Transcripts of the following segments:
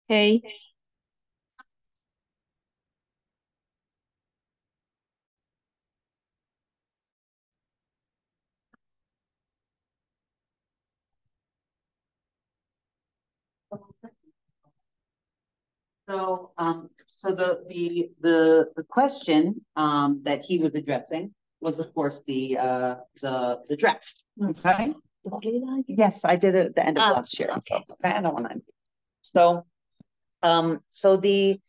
Hey, So the question that he was addressing was, of course, the draft. Okay. Yes, I did it at the end of last year. So okay, I don't want to. So that's the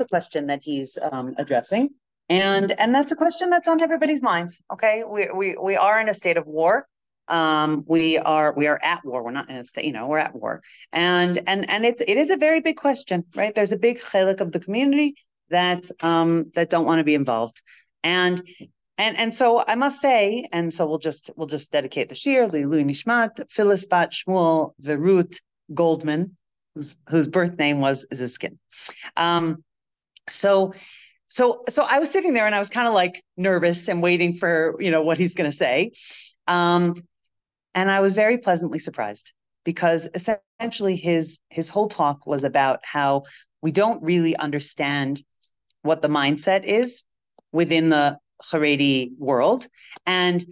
question that he's addressing, and that's a question that's on everybody's minds. Okay, we are in a state of war. We are at war. We're not in a state, we're at war, and it is a very big question, right? There's a big chalik of the community that don't want to be involved, and so I must say, and so we'll just dedicate the shir Lilu Nishmat Phyllis Bat Shmuel Verut Goldman, whose birth name was Ziskin. Um, so so I was sitting there and I was kind of like nervous and waiting for what he's going to say, um, and I was very pleasantly surprised because essentially his whole talk was about how we don't really understand what the mindset is within the Haredi world, and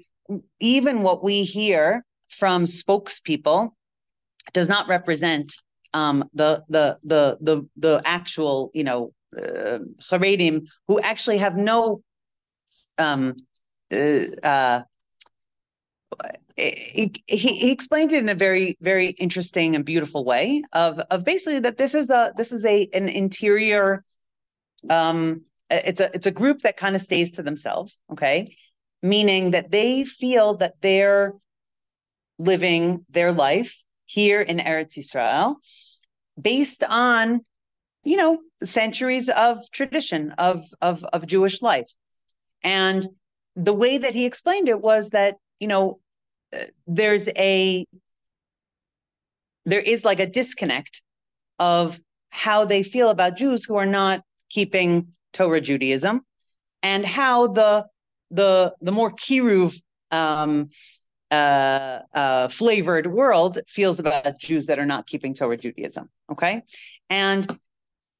even what we hear from spokespeople does not represent the actual Haredim who actually have no um, uh, uh, he explained it in a very very interesting and beautiful way of basically that this is an interior it's a group that kind of stays to themselves, okay, meaning that they feel that they're living their life here in Eretz Yisrael based on centuries of tradition of Jewish life. And the way that he explained it was that there's a there is like a disconnect of how they feel about Jews who are not keeping Torah Judaism, and how the more kiruv flavored world feels about Jews that are not keeping Torah Judaism. Okay, and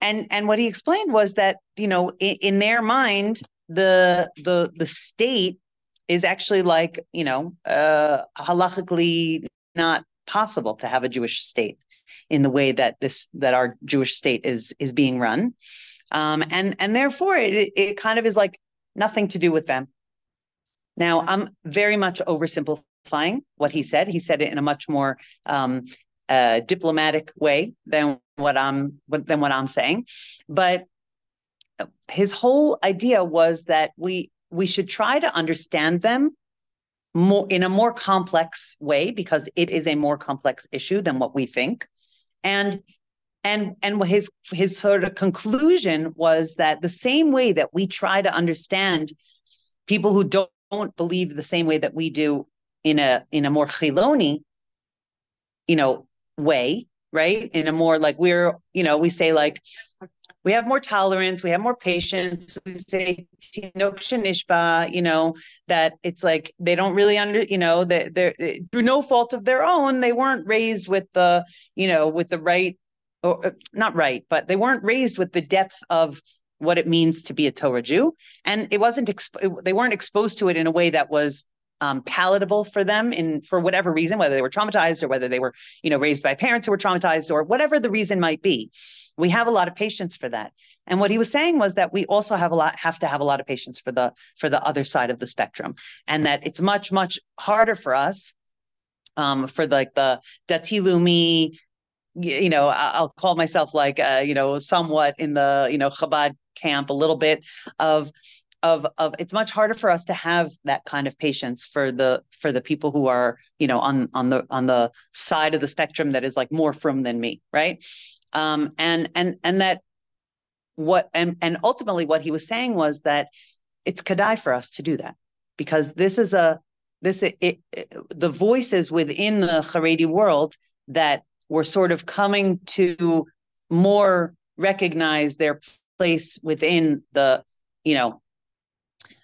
and what he explained was that in their mind the state is actually like halachically not possible to have a Jewish state in the way that our Jewish state is being run, and therefore it kind of is like nothing to do with them. Now, I'm very much oversimplifying what he said. He said it in a much more diplomatic way than what I'm saying. But his whole idea was that we should try to understand them more in a more complex way, because it is a more complex issue than what we think. And his sort of conclusion was that the same way that we try to understand people who don't believe the same way that we do in a more chiloni, way, right? In a more like we say like we have more tolerance, we have more patience. We say tinok shenishba, that it's like they don't really that they're through no fault of their own, they weren't raised with the right, or not right, but they weren't raised with the depth of what it means to be a Torah Jew, and they weren't exposed to it in a way that was palatable for them for whatever reason, whether they were traumatized or whether they were raised by parents who were traumatized, or whatever the reason might be. We have a lot of patience for that. And what he was saying was that we also have to have a lot of patience for the other side of the spectrum, and that it's much much harder for us, for like the dati lumi, I'll call myself like somewhat in the Chabad camp a little bit of it's much harder for us to have that kind of patience for the people who are on the side of the spectrum that is like more from than me, right? And that and ultimately what he was saying was that it's kedai for us to do that, because the voices within the Haredi world that were sort of coming to more recognize their place within the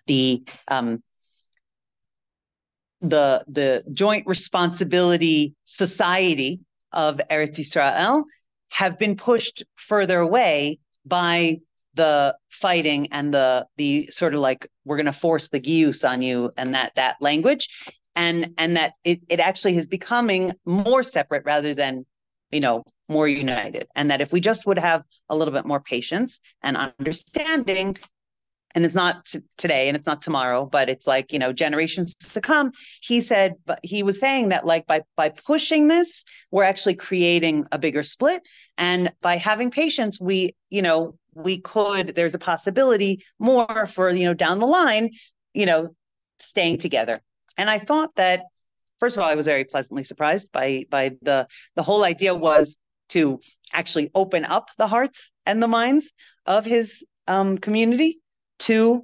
the joint responsibility society of Eretz Yisrael have been pushed further away by the fighting and the sort of like, we're going to force the gius on you, and that language, and that it actually is becoming more separate rather than, more united. And that if we just would have a little bit more patience and understanding, and it's not today and it's not tomorrow, but it's like, generations to come. But he was saying that like by pushing this, we're actually creating a bigger split. And by having patience, there's a possibility more for, down the line, staying together. And I thought that, first of all, I was very pleasantly surprised by the whole idea was to actually open up the hearts and the minds of his community to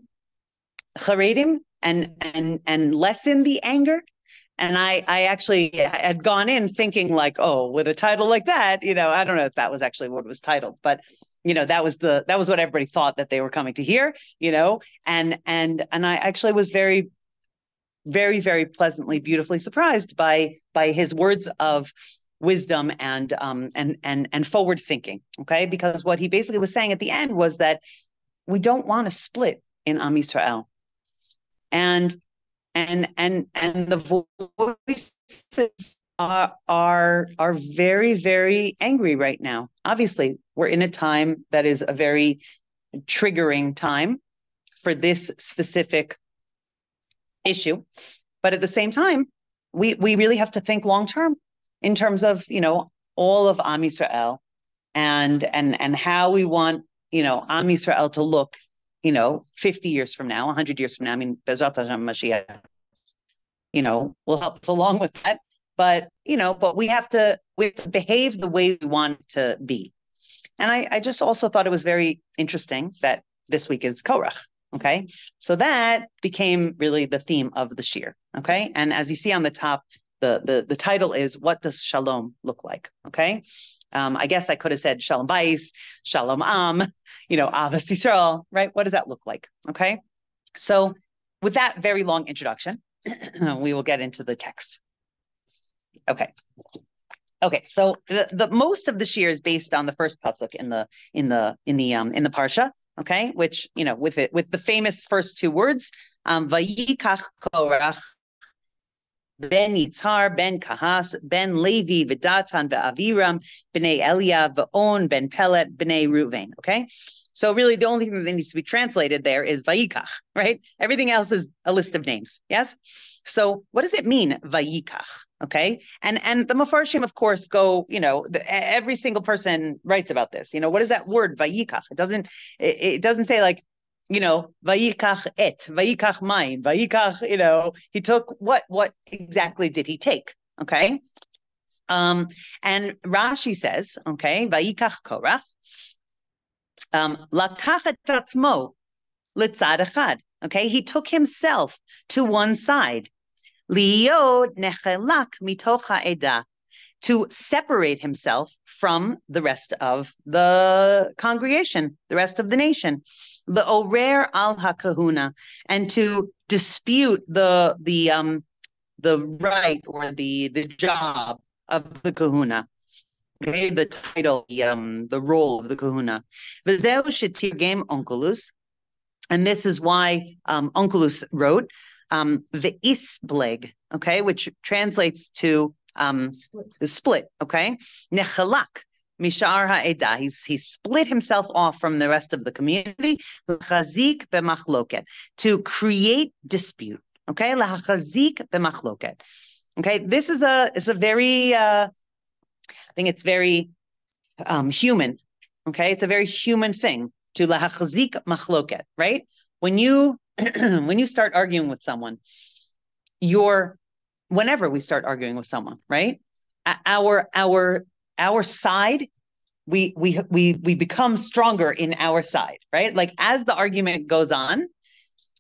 Haredim and lessen the anger. And I actually had gone in thinking like, oh, with a title like that, I don't know if that was actually what it was titled, but that was what everybody thought that they were coming to hear, and I actually was very, very, very pleasantly, beautifully surprised by his words of wisdom and forward thinking. Okay, because what he basically was saying at the end was that we don't want to split in Am Yisrael, and the voices are very, very angry right now. Obviously, we're in a time that is a very triggering time for this specific issue, but at the same time, we really have to think long term in terms of all of Am Yisrael and how we want Am Yisrael to look 50 years from now, 100 years from now. I mean, Bezrat Hashem Mashiach will help us along with that, but we have to behave the way we want it to be. And I just also thought it was very interesting that this week is Korach. Okay, so that became really the theme of the shir. Okay, and as you see on the top, the title is "What Does Shalom Look Like?" Okay, I guess I could have said Shalom Bayis, Shalom Am, Avas Yisrael, right? What does that look like? Okay, so with that very long introduction, we will get into the text. Okay. So the most of the shir is based on the first pasuk in the parsha. Okay, which with the famous first two words, Vayikach Korach ben Yitzhar ben Kahas ben Levi v'Datan v'Aviram b'nei Eliyav v'On ben Pelet b'nei Ruvain. Okay, so really the only thing that needs to be translated there is Vayikach, right? Everything else is a list of names. Yes. So what does it mean, Vayikach? Okay, and the Mefarshim, of course, go. Every single person writes about this. What is that word Vayikach? It doesn't say like, Vayikach Vayikach mayim, Vayikach. He took what exactly did he take? Okay, and Rashi says, okay, Vayikach Korach, lakach et atzmo litzad echad. Okay, he took himself to one side. Liyo nechelak mitocha eda, to separate himself from the rest of the congregation, the rest of the nation. The orer al hakahuna, and to dispute the right or the job of the kahuna. Okay, the title, the role of the kahuna. V'zeu shetirgem Onkelos, and this is why Onkelos wrote the isbleg, okay, which translates to the split, okay? Nechalak mishar ha'edah. He split himself off from the rest of the community. Lachazik b'machloket, to create dispute, okay? Lachazik b'machloket. Okay, this is a very I think it's very human. Okay, it's a very human thing to lachazik machloket, right? When you start arguing with someone, whenever we start arguing with someone, right? Our side, we become stronger in our side, right? Like as the argument goes on,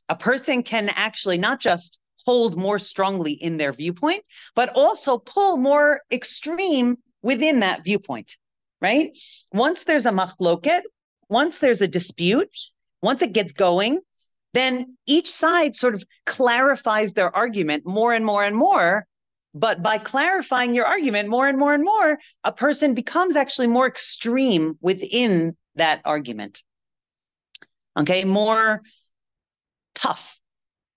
a person can actually not just hold more strongly in their viewpoint, but also pull more extreme within that viewpoint, right? Once there's a machloket, once there's a dispute, once it gets going, then each side sort of clarifies their argument more and more and more But by clarifying your argument more and more and more, a person becomes actually more extreme within that argument. Okay, more tough,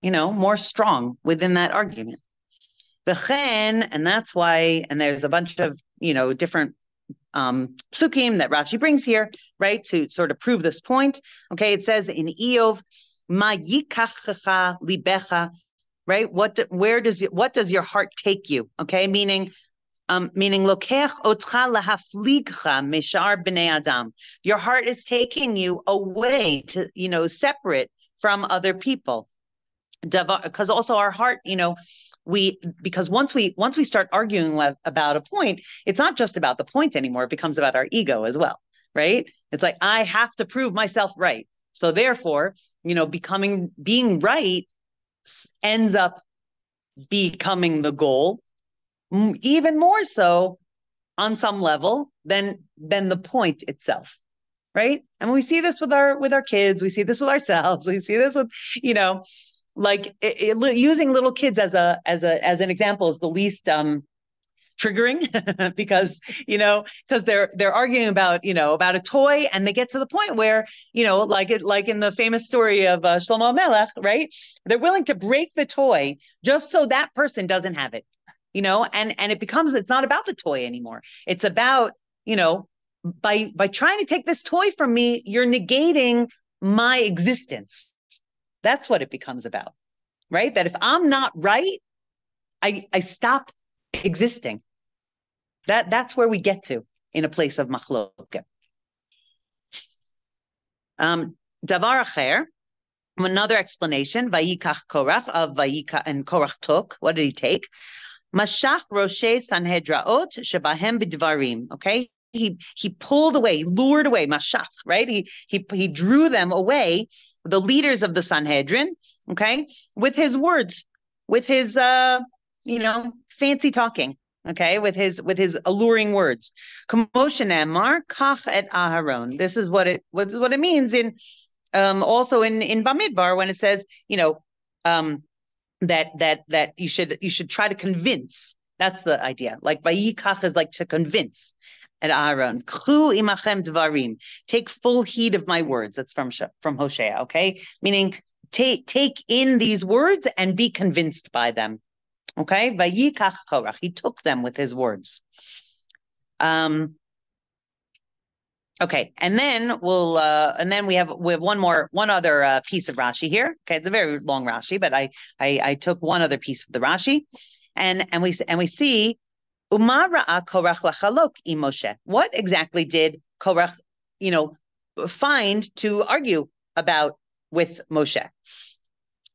more strong within that argument. And that's why, and there's a bunch of, different psukim that Rashi brings here, right, to sort of prove this point. Okay, it says in Eov, Ma yikachecha libecha, right? What does your heart take you? Okay, meaning lokech otcha lahafligcha mishar bnei adam. Your heart is taking you away to, separate from other people. Because also our heart, because once we start arguing about a point, it's not just about the point anymore. It becomes about our ego as well, right? It's like, I have to prove myself right. So therefore, being right ends up becoming the goal, even more so on some level than the point itself, right? And we see this with our kids, we see this with ourselves, we see this with, like using little kids as an example is the least triggering because they're arguing about a toy, and they get to the point where like in the famous story of Shlomo Melech, right? They're willing to break the toy just so that person doesn't have it, and it's not about the toy anymore. It's about by trying to take this toy from me, you're negating my existence. That's what it becomes about, right? That if I'm not right, I stop existing. That's where we get to in a place of machloket. Davar acher, another explanation, Vayikach Korach of Vayika, and Korach took. What did he take? Mashach Roshei Sanhedraot Shebahem B'Dvarim. Okay, he pulled away, lured away, Mashach, right? He drew them away, the leaders of the Sanhedrin, okay, with his words, with his fancy talking, okay, with his alluring words. Kamoshen Emar Kach et Aharon. This is what it means in also in Bamidbar when it says that you should try to convince. That's the idea. Like Vayikach is like to convince. And Aaron, K'chu imachem dvarim, take full heed of my words. That's from Hosea, okay? Meaning take in these words and be convinced by them. Okay? Vayikach Korach, he took them with his words. Okay, and then we have one other piece of Rashi here. Okay, it's a very long Rashi, but I took one other piece of the Rashi, and we see Umara'a Korach lachalok im Moshe. What exactly did Korach, find to argue about with Moshe?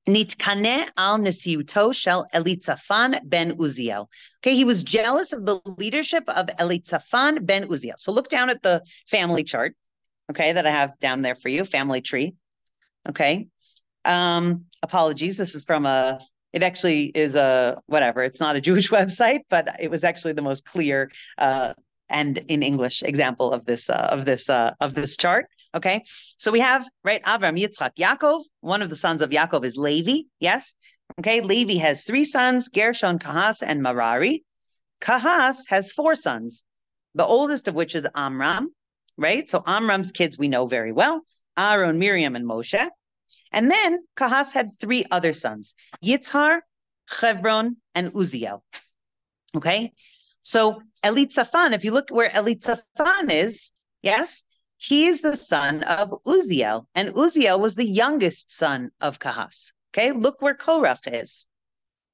Nitkane al nesiuto shel Elitzaphan ben Uziel. Okay, he was jealous of the leadership of Elitzaphan ben Uziel. So look down at the family chart, okay, that I have down there for you, family tree. Okay. Apologies, this is from it actually is whatever. It's not a Jewish website, but it was actually the most clear and in English example of this chart. Okay, so we have right Avram, Yitzchak, Yaakov. One of the sons of Yaakov is Levi. Yes. Okay, Levi has 3 sons: Gershon, Kahas, and Merari. Kahas has 4 sons, the oldest of which is Amram. Right. So Amram's kids we know very well: Aaron, Miriam, and Moshe. And then Kahas had 3 other sons: Yitzhar, Chevron, and Uziel. Okay, so Elitzaphan, if you look where Elitzaphan is, yes, he is the son of Uziel, and Uziel was the youngest son of Kahas. Okay, look where Korach is.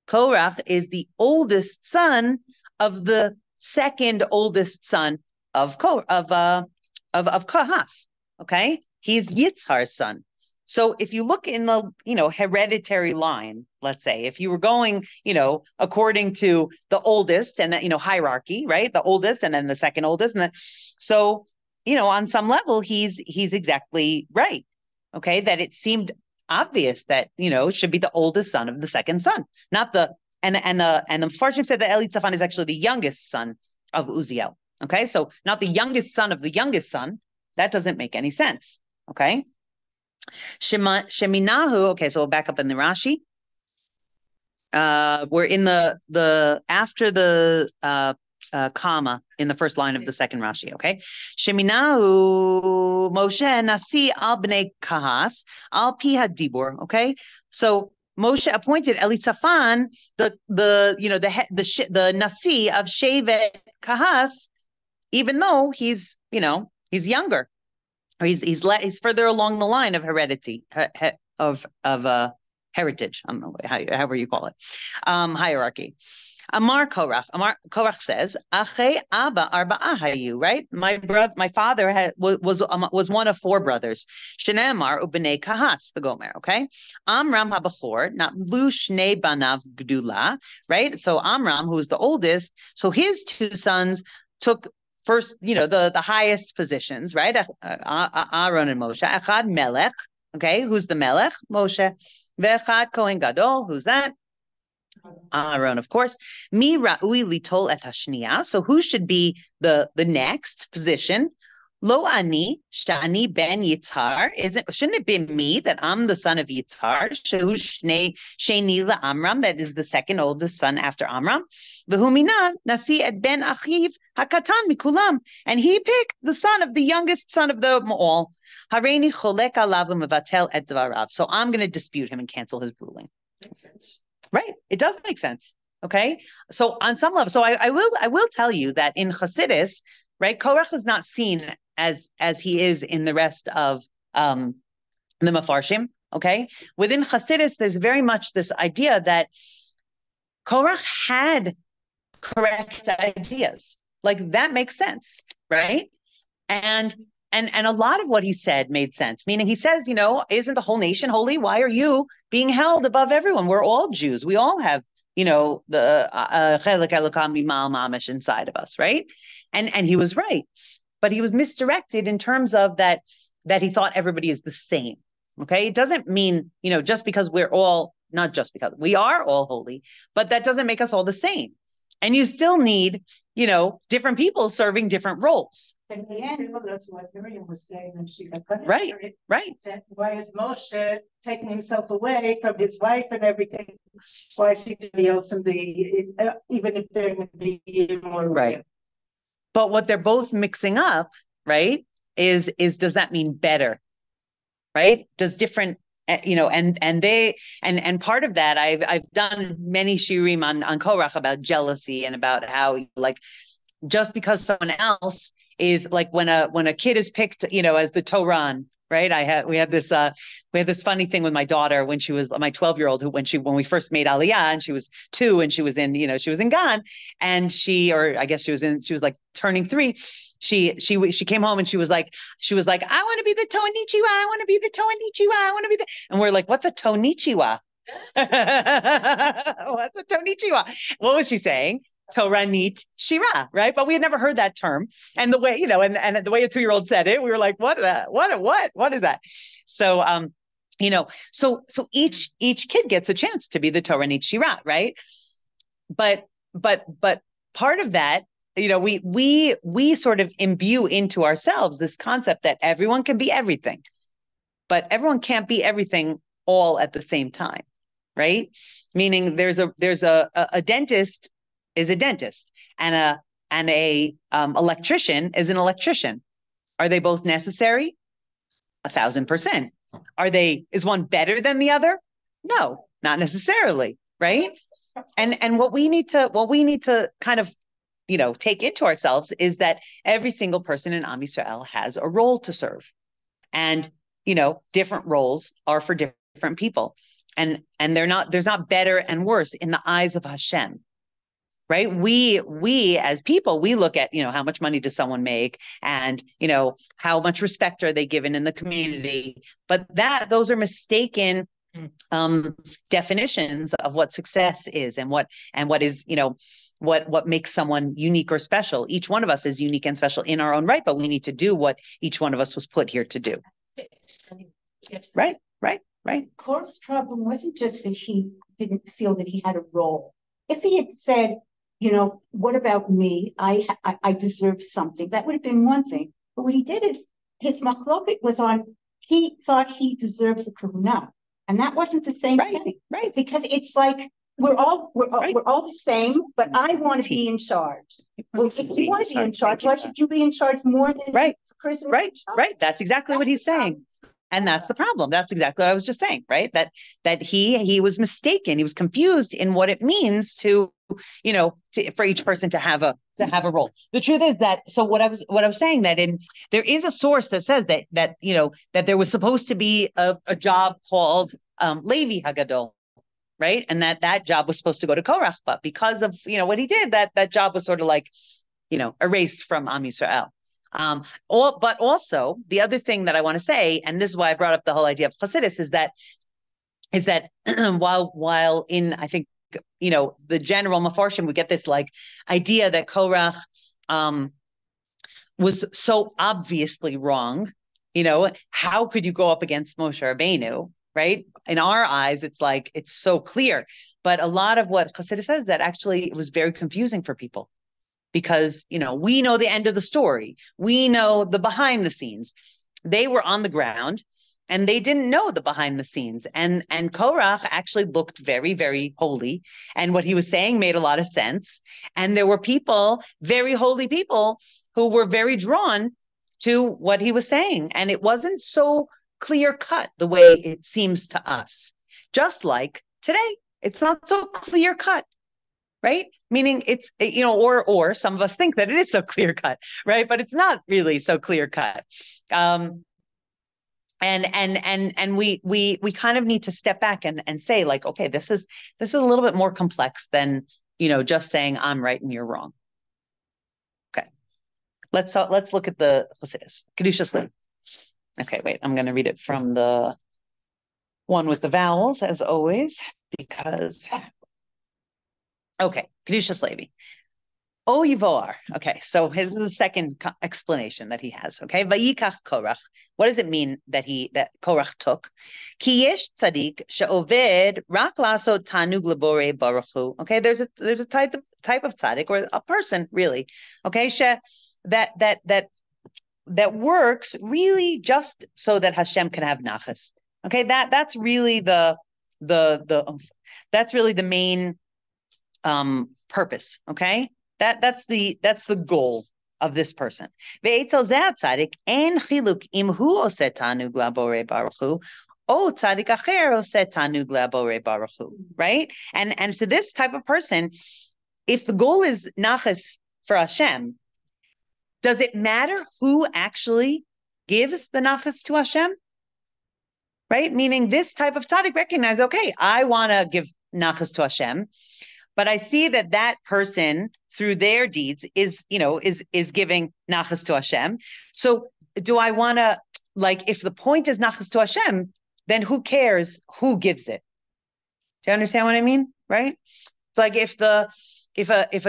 Korach is the oldest son of the second oldest son of Kahas. Okay, he's Yitzhar's son. So if you look in the, hereditary line, let's say, if you were going, according to the oldest and that, hierarchy, right? The oldest and then the second oldest. So, on some level, he's exactly right. Okay. That it seemed obvious that, should be the oldest son of the second son, not and the Farshim said that Elitzaphan is actually the youngest son of Uziel. Okay. So not the youngest son of the youngest son. That doesn't make any sense. Okay. Sheminahu, okay, so we'll back up in the Rashi. we're in the after the comma in the first line of the second Rashi, okay? Sheminahu Moshe Nasi al bnei Kahas al pi hadibur, okay? So Moshe appointed Elitzaphan, the Nasi of Shevet Kahas, even though he's younger, or he's further along the line of heredity of heritage. I don't know however you call it, hierarchy. Amar Korach says, Ache Abba Arba'a Hayu, right? My father was one of four brothers. Shenemar ubnei Kahas v'gomer, okay? Amram habachor, not lu shnei banav gdula, right? So Amram, who was the oldest, so his two sons took first, the highest positions, right? Aaron and Moshe. Echad Melech, okay? Who's the Melech? Moshe. Ve'echad Kohen Gadol, who's that? Aaron, of course. Mi ra'ui litol et hashniya. So who should be the next position? Lo ani shani ben Yitzhar. Shouldn't it be me that I'm the son of Yitzhar? Shehu sheni la'Amram, that is the second oldest son after Amram. V'humina nasi et ben achiv hakatan mikulam, and he picked the son of the youngest son of them all. Hareini cholek alav u'mevatel et dvarav. So I'm going to dispute him and cancel his ruling. Makes sense. Right. It does make sense. Okay. So on some level, so I will tell you that in Chassidus, right, Korach is not seen as he is in the rest of the Mefarshim. Okay. Within Chassidus, there's very much this idea that Korach had correct ideas. Like that makes sense, right? And a lot of what he said made sense, meaning he says, isn't the whole nation holy? Why are you being held above everyone? We're all Jews. We all have, the chelek elokam mimal mamish inside of us, right? And he was right, but he was misdirected in terms of that he thought everybody is the same. Okay, it doesn't mean, just because not just because we are all holy, but that doesn't make us all the same. And you still need, different people serving different roles. In the end, that's what Miriam was saying, and she got punished. Right. Why is Moshe taking himself away from his wife and everything? Why is he to be ultimately, even if they're going to be more right? But what they're both mixing up, right, is does that mean better? Right? Does different. And part of that, I've done many shirim on Korach about jealousy and about how just because someone else is like when a kid is picked, as the Toran, right? We had this funny thing with my daughter when she was my 12-year-old, when we first made Aliyah and she was 2 and she was in Gan, and she was like turning 3. She came home and she was like, I want to be the Tonichiwa. I want to be the Tonichiwa. I want to be the, and we're like, what's a Tonichiwa? What's a Tonichiwa? What was she saying? Toranit Shira, right? But we had never heard that term. And the way, and the way a 2-year-old said it, we were like, what is that? So, so each kid gets a chance to be the Toranit Shira, right? But part of that, we sort of imbue into ourselves this concept that everyone can be everything, but everyone can't be everything all at the same time, right? Meaning there's a dentist is a dentist and a electrician is an electrician. Are they both necessary? 1,000%. Is one better than the other? No, not necessarily, right? And what we need to kind of take into ourselves is that every single person in Am Yisrael has a role to serve, and different roles are for different people, and there's not better and worse in the eyes of Hashem. Right? We as people, we look at, how much money does someone make and, how much respect are they given in the community, but those are mistaken definitions of what success is and what is, what makes someone unique or special. Each one of us is unique and special in our own right, but we need to do what each one of us was put here to do. Right. Korach's problem wasn't just that he didn't feel that he had a role. If he had said, what about me? I deserve something. That would have been one thing. But what he did is his machloket was on, he thought he deserved the kahuna. And that wasn't the same thing. Right. Because it's like we're all the same, but I want to be in charge. Well, if you want to be in charge, why should you be in charge more than the person? Right. That's exactly what he's saying. And that's the problem. That's exactly what I was just saying, right? That he was mistaken. He was confused in what it means to, for each person to have a role. The truth is that, so what I was saying, that there is a source that says that there was supposed to be a job called Levi Hagadol, right? And that job was supposed to go to Korach, but because of what he did, that job was sort of like erased from Am Yisrael. But also the other thing that I want to say, and this is why I brought up the whole idea of Chassidus, is that while in, I think, the general Mefarshim, we get this like idea that Korach was so obviously wrong. How could you go up against Moshe Rabbeinu, right? In our eyes, it's like, it's so clear. But a lot of what Chassidus says, that actually it was very confusing for people. Because, we know the end of the story. We know the behind the scenes. They were on the ground and they didn't know the behind the scenes. And Korach actually looked very, very holy. And what he was saying made a lot of sense. And there were people, very holy people, who were very drawn to what he was saying. And it wasn't so clear cut the way it seems to us. Just like today, it's not so clear cut. Right? Meaning it's, or some of us think that it is so clear cut, right? But it's not really so clear cut. And we kind of need to step back and say, like, okay, this is a little bit more complex than, just saying I'm right and you're wrong. Okay. Let's look at the Chassidus. Kedushas Levi. Okay, wait, I'm going to read it from the one with the vowels as always, because okay, Kedushas Levi. O Yivor. Okay, so this is the second explanation that he has. Okay, Vayikach Korach. What does it mean that Korach took? Ki yesh tzadik she'oved rak lasot tanug labore baruch hu. Okay, there's a type of tzaddik, or a person really. Okay, that works really just so that Hashem can have nachas. Okay, that's really that's really the main purpose. Okay, that's the goal of this person. Right? And to this type of person, if the goal is nachas for Hashem, does it matter who actually gives the nachas to Hashem? Right? Meaning this type of tzaddik recognize, okay, I want to give nachas to Hashem, but I see that person through their deeds is giving nachas to Hashem. So do I want to, like, if the point is nachas to Hashem, then who cares who gives it? Do you understand what I mean? Right? It's like if a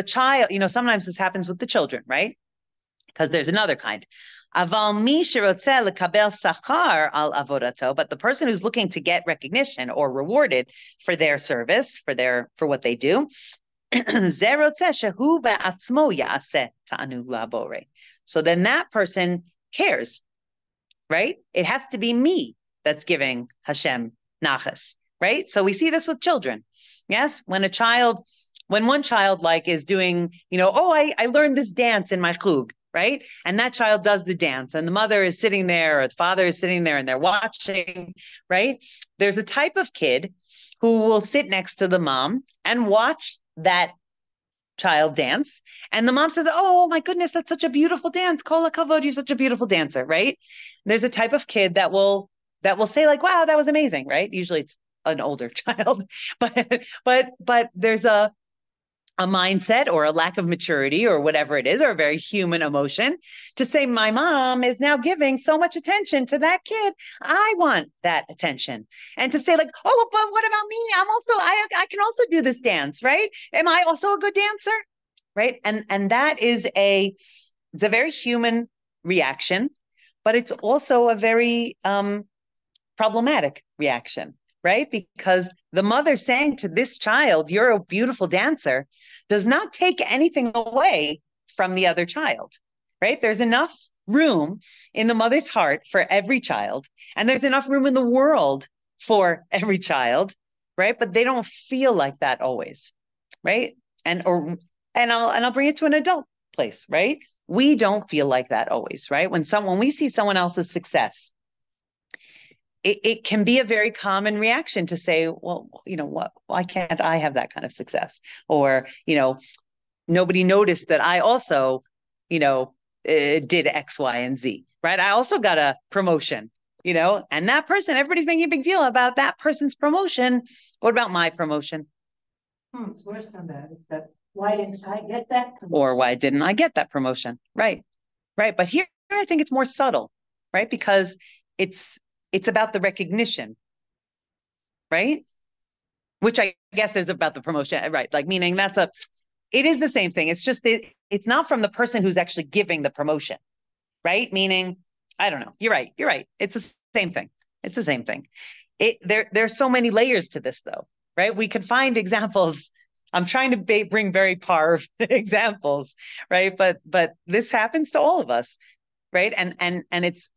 child, sometimes this happens with the children, right? Because there's another kind. Aval mi sherotzeh lekabel sachar al avodato, but the person who's looking to get recognition or rewarded for their service, for what they do, zerotzeh shehu be'atzmo ya'aseh ta'anug labore. So then that person cares, right? It has to be me that's giving Hashem nachas, right? So we see this with children. Yes, when one child like is doing, I learned this dance in my chug. Right? And that child does the dance and the mother is sitting there or the father is sitting there and they're watching, right? There's a type of kid who will sit next to the mom and watch that child dance. And the mom says, oh my goodness, that's such a beautiful dance. Kol hakavod, you're such a beautiful dancer, right? There's a type of kid that will say like, wow, that was amazing, right? Usually it's an older child, but there's a mindset or a lack of maturity or whatever it is, or a very human emotion to say, my mom is now giving so much attention to that kid. I want that attention. And to say like, oh, but what about me? I can also do this dance, right? Am I also a good dancer? Right. And that is it's a very human reaction, but it's also a very problematic reaction. Right? Because the mother saying to this child, you're a beautiful dancer, does not take anything away from the other child, right? There's enough room in the mother's heart for every child, and there's enough room in the world for every child, right? But they don't feel like that always, right? And I'll bring it to an adult place, right? We don't feel like that always, right? When we see someone else's success, it can be a very common reaction to say, well, what, why can't I have that kind of success? Or, nobody noticed that I also, did X, Y, and Z, right? I also got a promotion, and that person, everybody's making a big deal about that person's promotion. What about my promotion? It's worse than that. It's that, why didn't I get that promotion? Or why didn't I get that promotion? Right. But here I think it's more subtle, right? Because it's about the recognition, right? Which I guess is about the promotion, right? Like, meaning it is the same thing. It's just it's not from the person who's actually giving the promotion, right? Meaning, I don't know. You're right. It's the same thing. It's the same thing. There's so many layers to this, though, right? We could find examples. I'm trying to bring very parv examples, right? But this happens to all of us, right? And it's,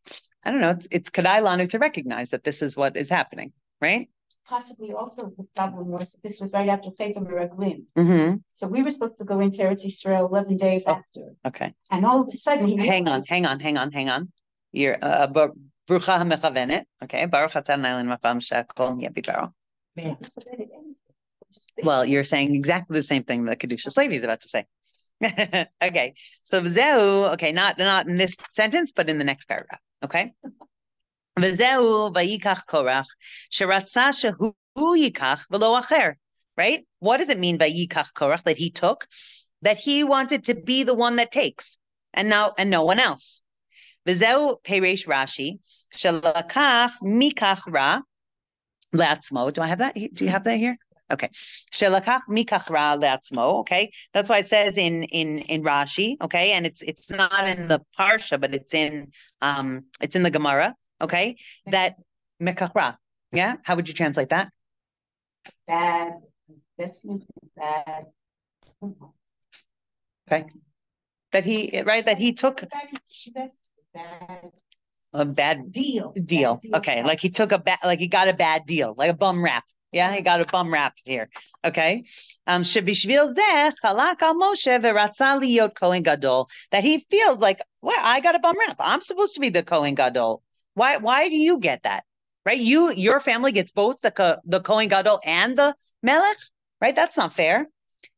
I don't know, it's Kedai Lanu to recognize that this is what is happening, right? Possibly also the problem was this was right after Faith and Meraglim. Mm-hmm. So we were supposed to go into Eretz Yisrael 11 days after. Okay. And all of a sudden, hang on. You're Brucha HaMechavenet. Okay. Baruch atah Adonai Mafam Shakol Yabidaro. Well, you're saying exactly the same thing that Kedushas Levi is about to say. Okay. So V'zeu, okay, not in this sentence, but in the next paragraph. Okay. V'zeu vayikach Korach sheratza shehu yikach v'lo acher. Right? What does it mean by yikach Korach, that he took? That he wanted to be the one that takes, and no one else. V'zeu peresh Rashi shelakach mikach ra le'atzmo. Do I have that? Do you have that here? Okay. Shelakach mikach ra le'atzmo. Okay. That's why it says in Rashi. Okay. And it's not in the Parsha, but it's in the Gemara. Okay. That mikach ra. Yeah. How would you translate that? Bad investment, bad. Okay. That he took a bad deal. Okay. Like he took he got a bad deal, like a bum rap. Yeah, he got a bum rap here. Okay. Shebishvil zeh chalak al Moshe v'ratza liyot Kohen Gadol. That he feels like, well, I got a bum rap. I'm supposed to be the Kohen Gadol. Why do you get that? Right? Your family gets both the Kohen Gadol and the Melech, right? That's not fair.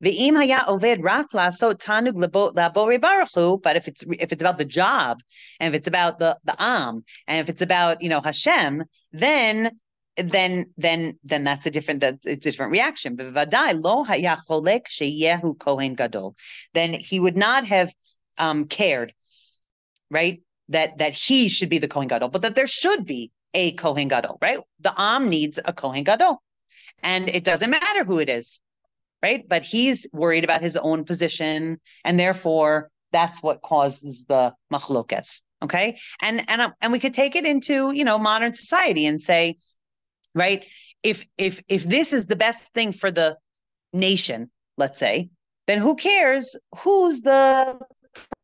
Ve'im haya oved rak lasot tanug labore baruch hu. But if it's about the job, and if it's about the and if it's about Hashem, then that's a different reaction. Then he would not have cared, right? That he should be the Kohen Gadol, but that there should be a Kohen Gadol, right? The Am needs a Kohen Gadol, and it doesn't matter who it is, right? But he's worried about his own position, and therefore that's what causes the machlokes. Okay, and we could take it into modern society and say, right, if this is the best thing for the nation, let's say, then who cares who's the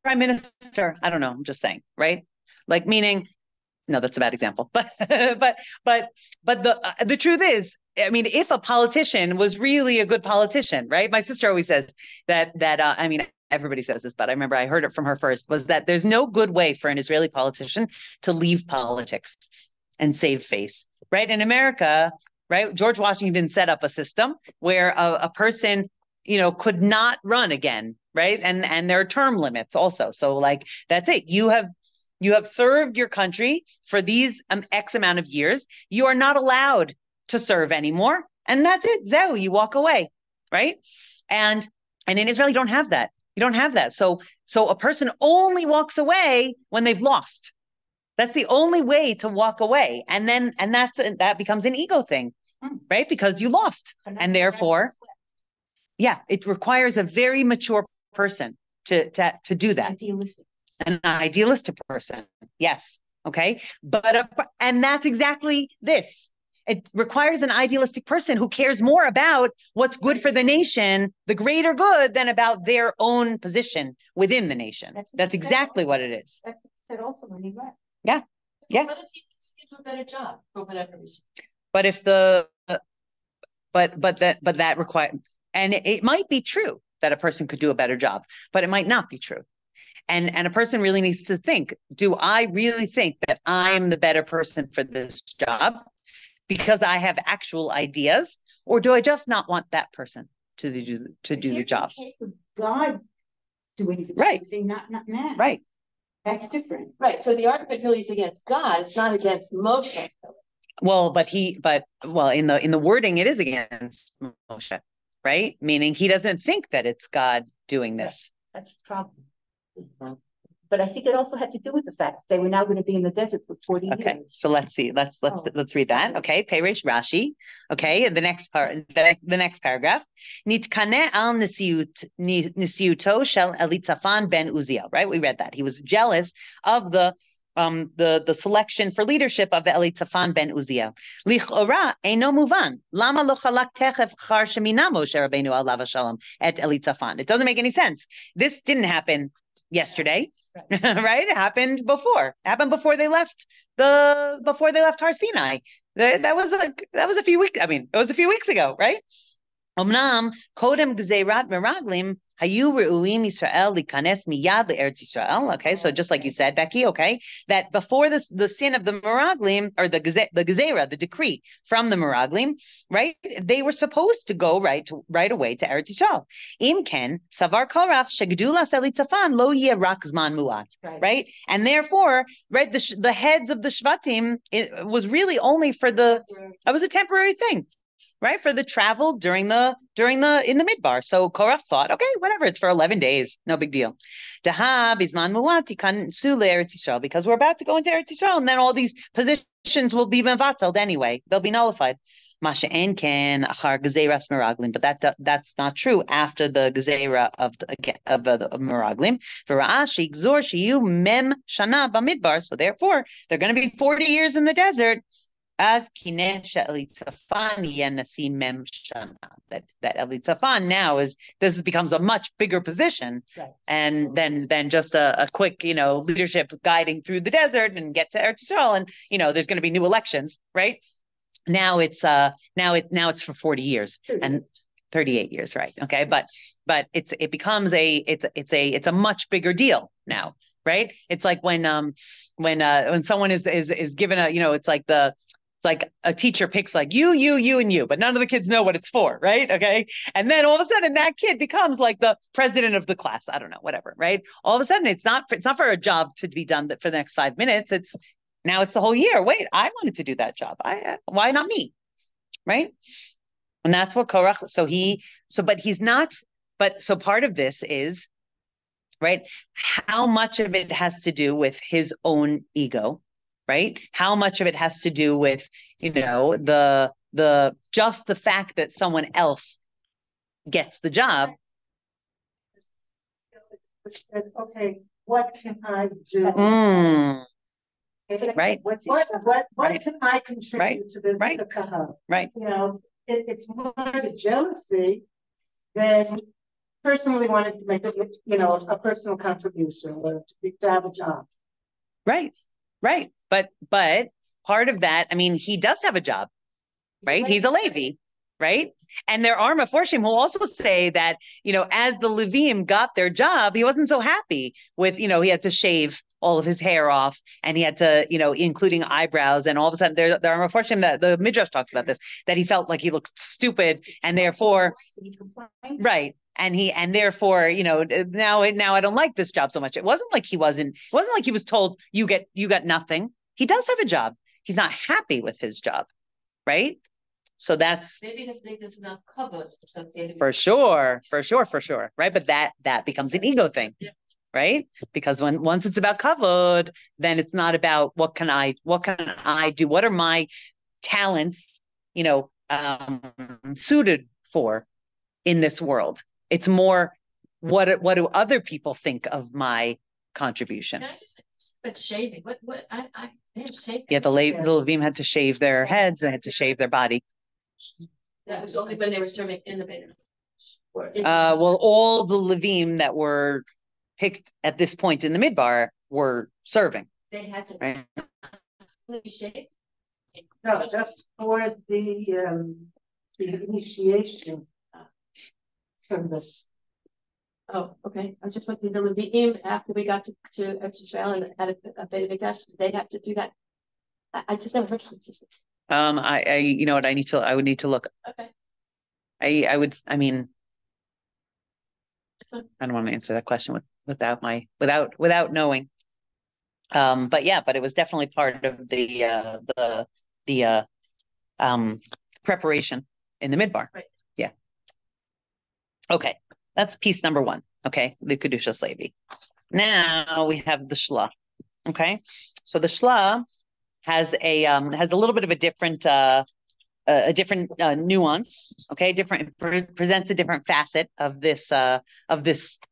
prime minister? I don't know. I'm just saying, right? Like, meaning, no, that's a bad example. But the truth is, I mean, if a politician was really a good politician, right? My sister always says that I mean, everybody says this, but I remember I heard it from her first, was that there's no good way for an Israeli politician to leave politics and save face, right? In America, right, George Washington set up a system where a person, could not run again, right? And there are term limits also. So like, that's it. You have served your country for these X amount of years. You are not allowed to serve anymore. And that's it. Zeu, you walk away, right? And in Israel, you don't have that. You don't have that. So a person only walks away when they've lost. That's the only way to walk away. And that becomes an ego thing, right? Because you lost. And therefore, yeah, it requires a very mature person to do that. An idealistic person. Yes. Okay. And that's exactly this. It requires an idealistic person who cares more about what's good for the nation, the greater good, than about their own position within the nation. That's exactly what it is. That's what he said also when he left. Yeah. Yeah. What if he thinks he can do a better job for whatever reason? But if but that require, and it might be true that a person could do a better job, but it might not be true. And a person really needs to think, do I really think that I'm the better person for this job because I have actual ideas, or do I just not want that person to do the job? In the case of God doing the right thing, not man. Right. That's different. Right. So the argument really is against God. It's not against Moshe. Well, in the wording, it is against Moshe, right? Meaning he doesn't think that it's God doing this. That's the problem. Mm-hmm. But I think it also had to do with the fact that they were now going to be in the desert for 40 years. Okay, so let's see. Let's read that. Okay, Peresh Rashi. Okay, the next part, the next paragraph. Nitkane al nisiuto shel Elitzaphan ben Uziel. Right, we read that. He was jealous of the selection for leadership of the Elitzaphan ben Uziel. Lichora eino muvan. Lama lo chalak techef char shemina Moshe Rabbeinu alav shalom et Elitzaphan. It doesn't make any sense. This didn't happen yesterday, right? It happened before. It happened before they left Har Sinai. That was a few weeks. I mean, it was a few weeks ago, right? Omnam kodem gzeirat meraglim hayu reuim Yisrael likanes miyad leEretz Yisrael. Okay, so just like you said, Becky. Okay, that before the sin of the meraglim, or the gezeira, the decree from the meraglim, right? They were supposed to go right away to Eretz Yisrael. Imken savar korach shegedulas Elitzaphan lo yeh rak zman muat. Right, and therefore, right, the heads of the shvatim, it was really only for it was a temporary thing. Right, for the travel in the midbar. So Korach thought, okay, whatever, it's for 11 days, no big deal. Because we're about to go into Eretz Yisrael, and then all these positions will be mevataled anyway; they'll be nullified. But that's not true after the gezeira of the meraglim. So therefore, they're going to be 40 years in the desert. As that Elitzaphan now becomes a much bigger position, right, and than just a quick leadership guiding through the desert and get to Eretz Yisrael, and there's going to be new elections, right? Now it's for 40 years and 38 years, right? Okay, but it becomes a much bigger deal now, right? It's like when someone is given it's like a teacher picks like you, and you, but none of the kids know what it's for, right? Okay. And then all of a sudden that kid becomes like the president of the class. I don't know, whatever, right? All of a sudden it's not for a job to be done for the next 5 minutes. It's the whole year. Wait, I wanted to do that job. Why not me? Right. And that's what Korach, so part of this is, right, how much of it has to do with his own ego, right? How much of it has to do with, just the fact that someone else gets the job. Okay, what can I do? Right. What can I contribute to the kahal? Right. It's more the jealousy than personally wanted to make a personal contribution or to have a job. Right. But part of that, I mean, he does have a job, right? He's a Levi, right? And there are Meforshim who also say that, as the Levim got their job, he wasn't so happy with, he had to shave all of his hair off, and he had to, including eyebrows, and all of a sudden there are Meforshim that the Midrash talks about this, that he felt like he looked stupid, and therefore, right. And therefore, now I don't like this job so much. It wasn't like he was told you got nothing. He does have a job. He's not happy with his job, right? So that's maybe his name is not covered associated for sure, right? But that becomes an ego thing, right? Because once it's about kavod, then it's not about what can I do? What are my talents, suited for in this world? It's more what do other people think of my contribution? Can I just but shaving? What I shaving. Yeah, the Levim had to shave their heads, they had to shave their body. That was only when they were serving in the Beit. Well, all the Levim that were picked at this point in the midbar were serving. They had to right? No, just for the the initiation from this. Oh, okay. I just wondering, the Levi'im, after we got to Israel and had a Beit Mikdash, did they have to do that? I just never heard of this. You know what, I would need to look. Okay. I mean, So, I don't want to answer that question without knowing. But yeah, but it was definitely part of the preparation in the midbar. Right. Yeah. Okay, that's piece number one. Okay, the Kedushas Levi. Now we have the Shla. Okay, so the Shla has a little bit of a different nuance. Okay, presents a different facet of this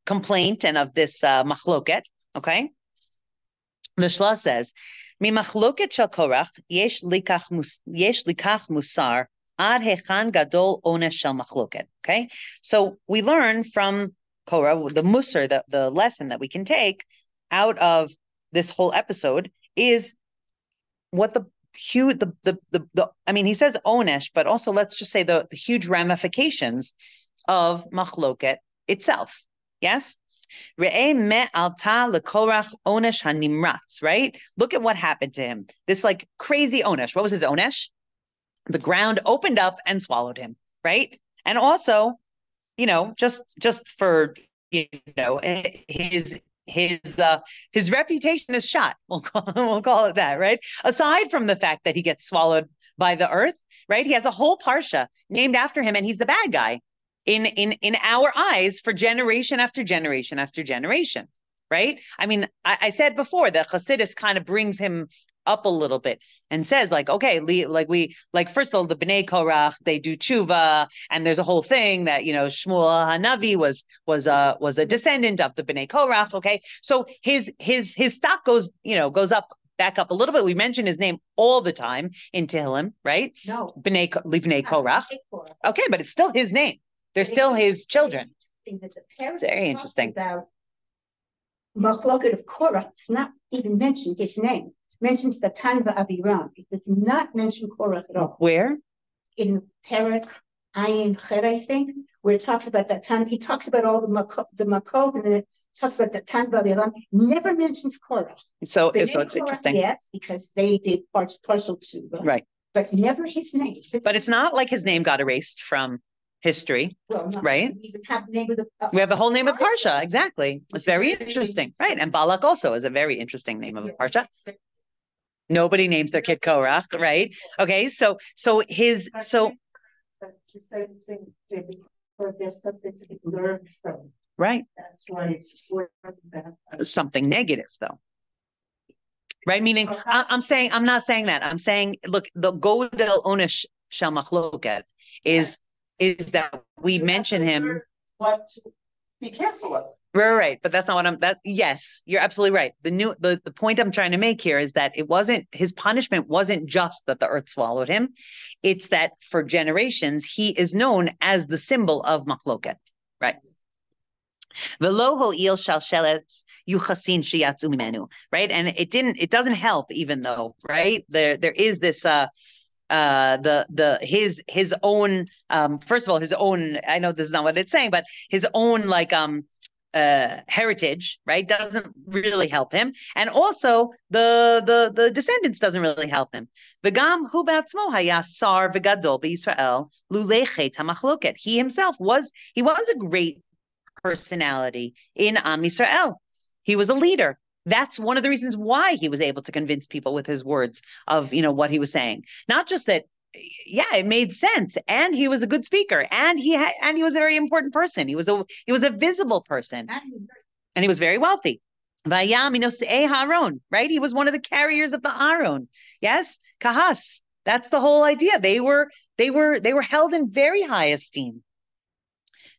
complaint and of this machloket. Okay, the Shla says, "Mi machloket shel Korach yesh likach musar ad hechan gadol onesh shel machloket." Okay, so we learn from Korah the musar, the lesson that we can take out of this whole episode is what the I mean, he says onesh, but also let's just say the huge ramifications of machloket itself. Yes. Re'eh me alta lekorach onesh hanimratz, right? Look at what happened to him. This like crazy onesh. What was his onesh? The ground opened up and swallowed him, right? And also, you know, just for, you know, his reputation is shot. We'll call it that, right? Aside from the fact that he gets swallowed by the earth, right? He has a whole parsha named after him, and he's the bad guy in our eyes for generation after generation after generation, right? I mean, I said before that Chassidus kind of brings him up a little bit and says like, okay, first of all, the Bnei Korach, they do tshuva, and there's a whole thing that, you know, Shmuel Hanavi was a descendant of the Bnei Korach. Okay, so his stock goes up back up a little bit. We mention his name all the time in Tehillim, right? No. Bnei Korach. Okay, but it's still his name. They're still his children. It's very interesting. About Machloket of Korah, it's not even mentioned his name. It mentions Satan v'Aviram. It does not mention Korah at all. Where? In Perek Ayin Chet, I think, where it talks about Satan. He talks about all the Makot, and then it talks about Satan v'Aviram. Never mentions Korah. So it's interesting. Yes, because they did partial tshuva. Right. But never his name. But it's not like his name got erased from history, well, no, right? We even have the name of we have the whole name of the parsha, exactly. It's very interesting, right? And Balak also is a very interesting name of a parsha. Nobody names their kid Korach, right? Okay, so his so. But the same thing, because there's something to be learned from. Right. That's why it's that. Something negative, though. Right? Meaning, I'm not saying that. I'm saying, look, the Godel Onish Shel Machloket is that we mention him. What to be careful of. Right, but that's not what yes, you're absolutely right. The point I'm trying to make here is that his punishment wasn't just that the earth swallowed him. It's that for generations, he is known as the symbol of Machloket. Right. Right. And it doesn't help, even though, right, there is this his own first of all, his own, I know this is not what it's saying, but his own like heritage, right, doesn't really help him, and also the descendants doesn't really help him. V'gam hu b'atzmo haya sar v'gadol b'Yisrael lulei chet hamachloket. He himself was a great personality in Am Yisrael. He was a leader. That's one of the reasons why he was able to convince people with his words of, you know, what he was saying. Not just that, yeah, it made sense, and he was a good speaker, and he was a very important person. He was a visible person, and he was very wealthy. Right? He was one of the carriers of the Aron. Yes, kahas. That's the whole idea. They were held in very high esteem.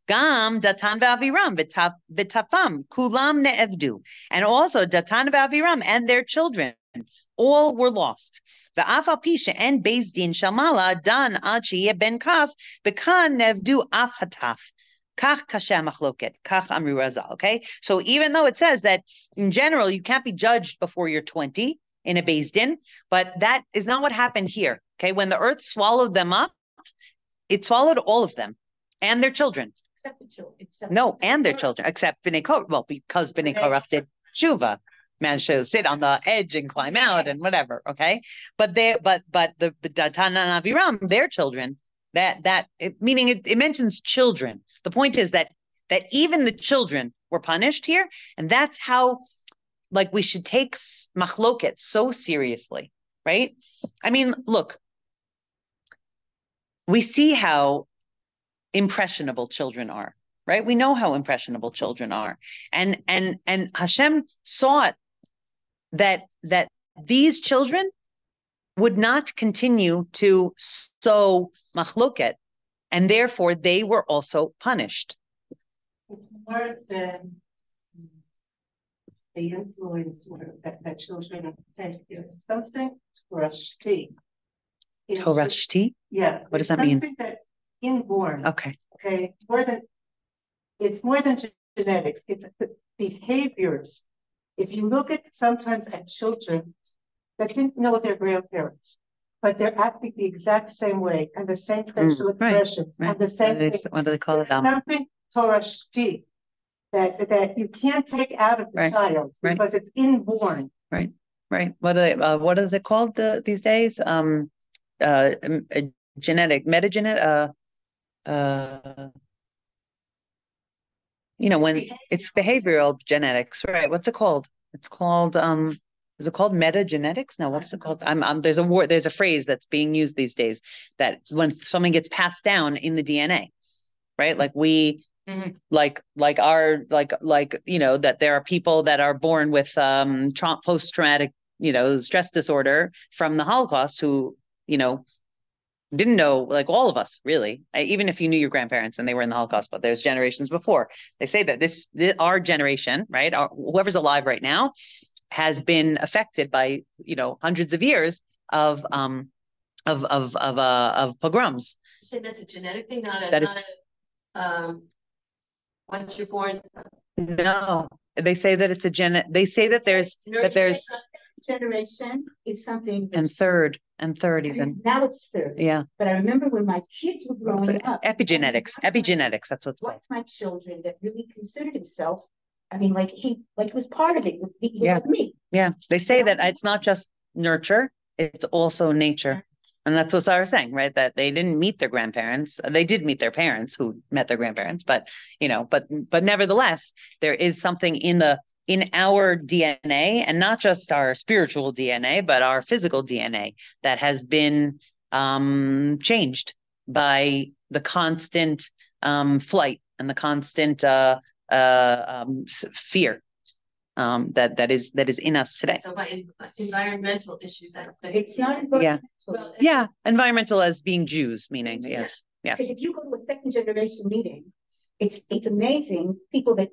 Gam Datan v'Aviram v'tafam kulam ne'evdu, and also Datan v'Aviram and their children all were lost. V'af al pi she'en beis din shamala dan ad sheyeh ben kaf b'kan nevdu af hataf. Kach kashem machloket, kach amri razal. Okay, so even though it says that in general you can't be judged before you're 20 in a beis din, but that is not what happened here. Okay, when the earth swallowed them up, it swallowed all of them and their children. Except the children. No, and their children, except Bnei Korach. Well, because Bnei Korach did tshuva, managed to sit on the edge and climb out and whatever. Okay, but the Datan and Aviram, their children, meaning it mentions children. The point is that even the children were punished here, and that's how, like, we should take machloket so seriously, right? I mean, look, we see how impressionable children are, right? We know how impressionable children are, and Hashem saw it that these children would not continue to sow machloket, and therefore they were also punished. It's more than the influence that children take. There's something Torashti. Torashti? Yeah. What does that mean? Something that's inborn. Okay. Okay. It's more than genetics. It's the behaviors. If you look sometimes at children that didn't know their grandparents, but they're acting the exact same way and the same facial expressions and the same thing. What do they call it? Something Torashti that you can't take out of the child because it's inborn. Right. What is it called these days? Genetic, metagenetic. When it's behavioral genetics, right? What's it called? It's called is it called metagenetics? No, what's it called? There's a phrase that's being used these days that when something gets passed down in the DNA, right? Like that there are people that are born with post-traumatic, stress disorder from the Holocaust who, didn't know, like all of us, really, even if you knew your grandparents and they were in the Holocaust, but there's generations before. They say that our generation, right, whoever's alive right now, has been affected by hundreds of years of pogroms. You say that's a genetic thing, once you're born. No, they say that it's a They say that there's generation is something and third even. Now it's third. Yeah. But I remember when my kids were growing up. Epigenetics, that's what's called. One of my children that really considered himself, he was part of it. He was like me. Yeah. They say that it's not just nurture, it's also nature. And that's what Sarah was saying, right? That they didn't meet their grandparents. They did meet their parents who met their grandparents, but nevertheless, there is something in our DNA, and not just our spiritual DNA, but our physical DNA that has been changed by the constant flight and the constant fear that is in us today. So by environmental issues, it's not environmental. Environmental as being Jews, meaning yes. Because if you go to a second generation meeting, it's amazing people that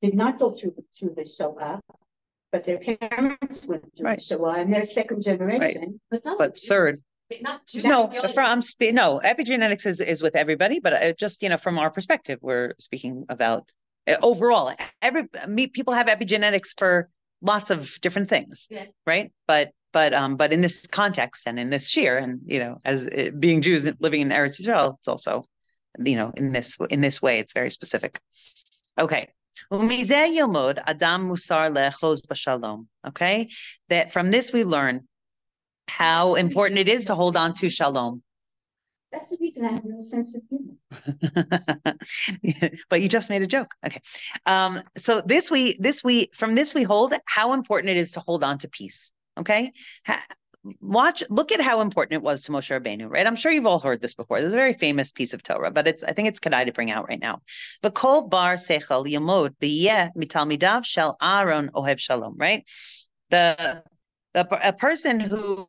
did not go through the Shoah, but their parents went through the Shoah, and they're second generation. But third. Epigenetics is with everybody, but just from our perspective, we're speaking about overall. People have epigenetics for lots of different things, right? But in this context and in this shir, and as being Jews living in Eretz Yisrael, it's also in this way, it's very specific. Okay. Okay, that from this we learn how important it is to hold on to shalom. That's the reason I have no sense of humor. But you just made a joke. Okay. So from this we hold how important it is to hold on to peace. Okay. Look at how important it was to Moshe Rabbeinu, right? I'm sure you've all heard this before. This is a very famous piece of Torah, but I think it's kedai to bring out right now. V'kol bar sechel yamod b'yeh mitalmidav shel Aaron ohev shalom, right? A person who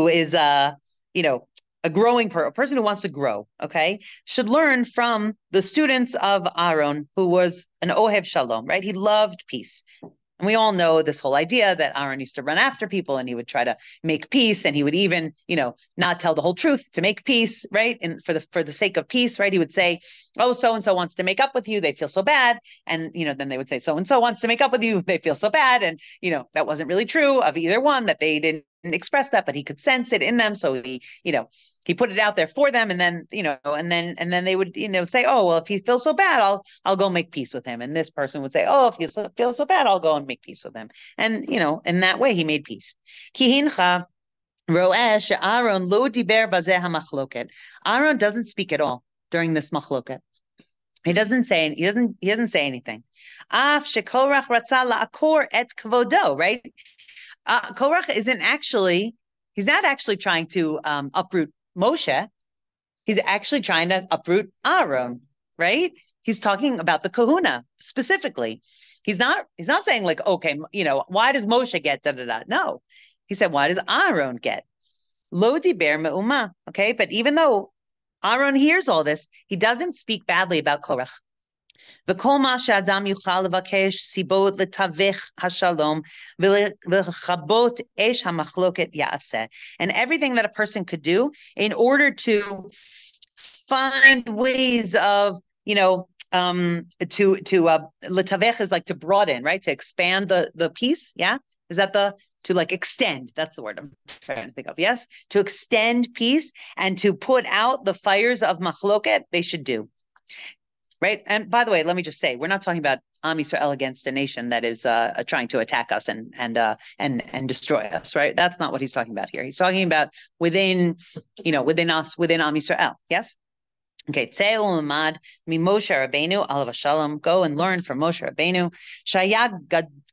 is a person who wants to grow, okay, should learn from the students of Aaron, who was an ohev shalom, right? He loved peace. And we all know this whole idea that Aaron used to run after people and he would try to make peace, and he would even, not tell the whole truth to make peace, right? And for the sake of peace, right? He would say, oh, so-and-so wants to make up with you. They feel so bad. And, then they would say, so-and-so wants to make up with you. They feel so bad. And, that wasn't really true of either one, that they didn't express that, but he could sense it in them. So he he put it out there for them, and then and then they would say, oh well, if he feels so bad, I'll go make peace with him. And this person would say, oh, if he feels so bad, I'll go and make peace with him. And in that way he made peace. Aaron doesn't speak at all during this machloket. He doesn't say anything. Right? Korach he's not actually trying to uproot Moshe. He's actually trying to uproot Aaron, right? He's talking about the kahuna specifically. He's not saying like, okay, why does Moshe get da-da-da? No. He said, why does Aaron get? Lo diber me'uma. Okay, but even though Aaron hears all this, he doesn't speak badly about Korach. וכל מה שאדם יוכל לבקש סיבות לתווך השלום ולכבות אש המחלוקת יעשה. And everything that a person could do in order to find ways of, letavech is like to broaden, right? To expand the peace. Yeah. Is that to like extend? That's the word I'm trying to think of. Yes. To extend peace and to put out the fires of machloket, they should do. Right. And by the way, let me just say, we're not talking about Am Yisrael against a nation that is trying to attack us and destroy us. Right. That's not what he's talking about here. He's talking about within us, within Am Yisrael. Yes. Okay. Tzei u'lemad mi Moshe Rabbeinu alav shalom. Go and learn from Moshe Rabbeinu. Shaya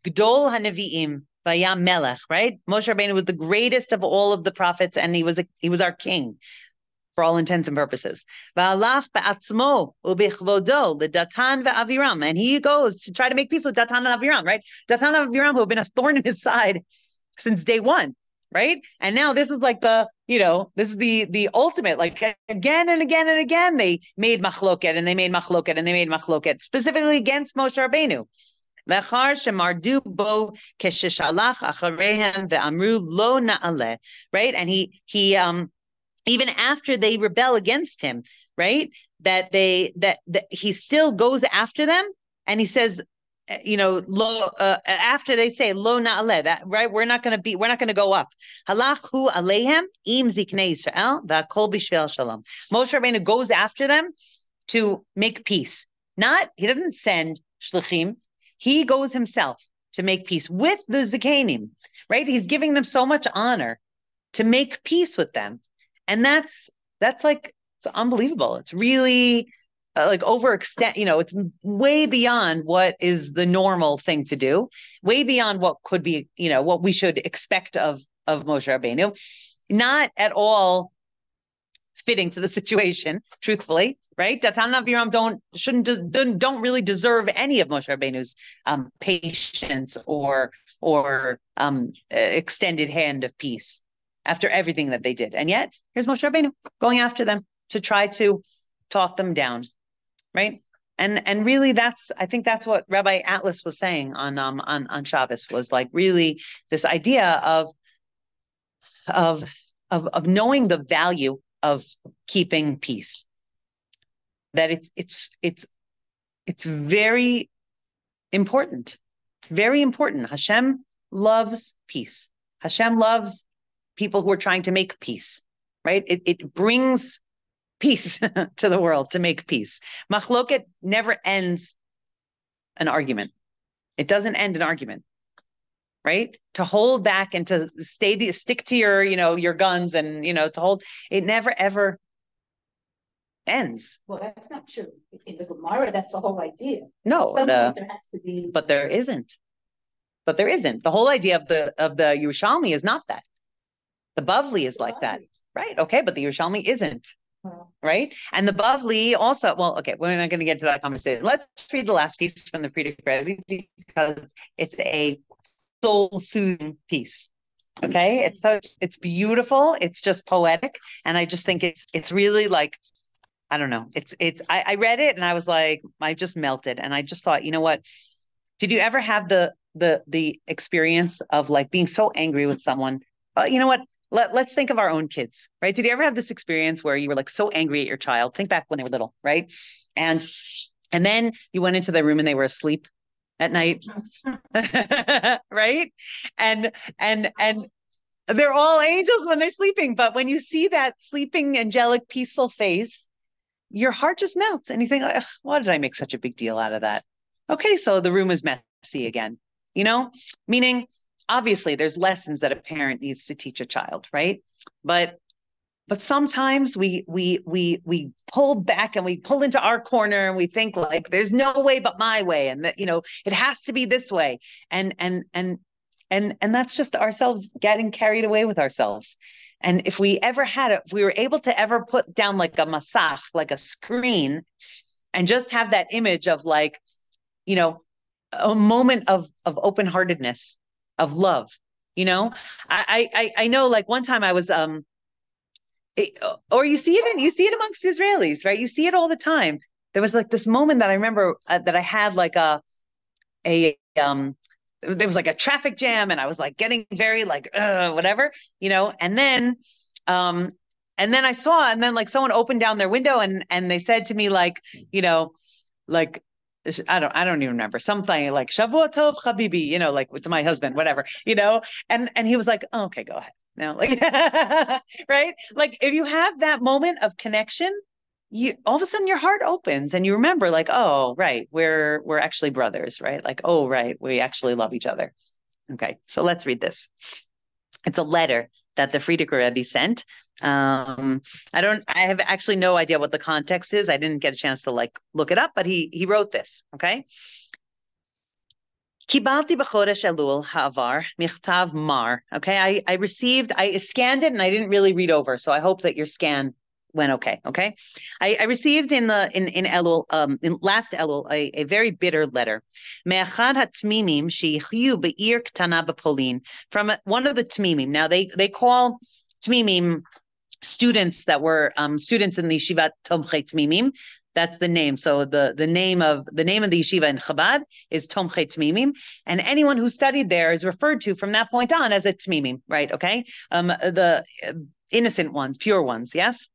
gadol haneviim vaya melech. Right. Moshe Rabbeinu was the greatest of all of the prophets, and he was our king. For all intents and purposes. And he goes to try to make peace with Datan and Aviram, right? Datan and Aviram, who have been a thorn in his side since day one, right? And now this is like this is the ultimate, like again and again and again, they made machloket and they made machloket and they made machloket, specifically against Moshe Rabbeinu. Right? And he even after they rebel against him, right? That he still goes after them, and he says, after they say lo na'aleh, that right, we're not going to go up. Halachhu aleihem im ziknei Yisrael v'akol b'shvil shalom. Moshe Rabbeinu goes after them to make peace. He doesn't send shluchim. He goes himself to make peace with the zikanim, right? He's giving them so much honor to make peace with them. And that's like, it's unbelievable. It's really like overextend, it's way beyond what is the normal thing to do, way beyond what could be, what we should expect of Moshe Rabbeinu. Not at all fitting to the situation, truthfully, right? Datan and Aviram don't really deserve any of Moshe Rabbeinu's patience or extended hand of peace after everything that they did. And yet, here's Moshe Rabbeinu going after them to try to talk them down, right? And really, I think that's what Rabbi Atlas was saying on Shabbos, was like really this idea of knowing the value of keeping peace. That it's very important. It's very important. Hashem loves peace. Hashem loves people who are trying to make peace, right? It brings peace to the world to make peace. Machloket never ends an argument. It doesn't end an argument, right? To hold back and to stick to your guns and, to hold, it never ever ends. Well, that's not true. In the Gemara, that's the whole idea. No, there has to be. But there isn't. The whole idea of the Yerushalmi is not that. The Bavli is like that, right? Okay, but the Yerushalmi isn't, right? And the Bavli also, well, okay, we're not going to get to that conversation. Let's read the last piece from the Friedrich Rebbe because it's a soul-soothing piece. Okay, it's beautiful. It's just poetic, and I just think it's really like, I don't know. I read it and I was like, I just melted, and I just thought, you know what? Did you ever have the experience of like being so angry with someone? You know what? Let's think of our own kids, right? Did you ever have this experience where you were like so angry at your child? Think back when they were little, right? And then you went into their room and they were asleep at night, right? And they're all angels when they're sleeping. But when you see that sleeping, angelic, peaceful face, your heart just melts and you think, why did I make such a big deal out of that? Okay, so the room is messy again, meaning obviously there's lessons that a parent needs to teach a child, right? But sometimes we pull back and we pull into our corner and we think like there's no way but my way, and that it has to be this way, and that's just ourselves getting carried away with ourselves. And if we were able to ever put down like a masach, like a screen, and just have that image of like, a moment of open-heartedness, of love, I know like one time I was or you see it amongst Israelis, right? You see it all the time. There was like this moment that I remember that I had like there was like a traffic jam and I was like getting very like whatever, and then I saw, and then like someone opened down their window and they said to me like, like I don't even remember, something like Shavua Tov Habibi, like to my husband, whatever, and he was like, oh, okay, go ahead. Now, like, right? Like if you have that moment of connection, you all of a sudden your heart opens and you remember like, oh, right, we're actually brothers, right? Like, oh, right, we actually love each other. Okay, so let's read this. It's a letter that the Frierdiker Rebbe sent. I have actually no idea what the context is. I didn't get a chance to like look it up, but he wrote this, okay? Kibalti b'chodesh Elul ha'avar michtav mar. Okay, I scanned it and I didn't really read over, so I hope that your scan went okay. Okay, I received in Elul, in last Elul, a very bitter letter. Me'achad ha'tmimim she'ichyu be'ir ktana b'Polin, from one of the tmimim. Now they call tmimim students that were students in the yeshiva Tomchei Tmimim. That's the name. So the name of the yeshiva in Chabad is Tomchei Tmimim, and anyone who studied there is referred to from that point on as a Tmimim, right? Okay, the innocent ones, pure ones. Yes.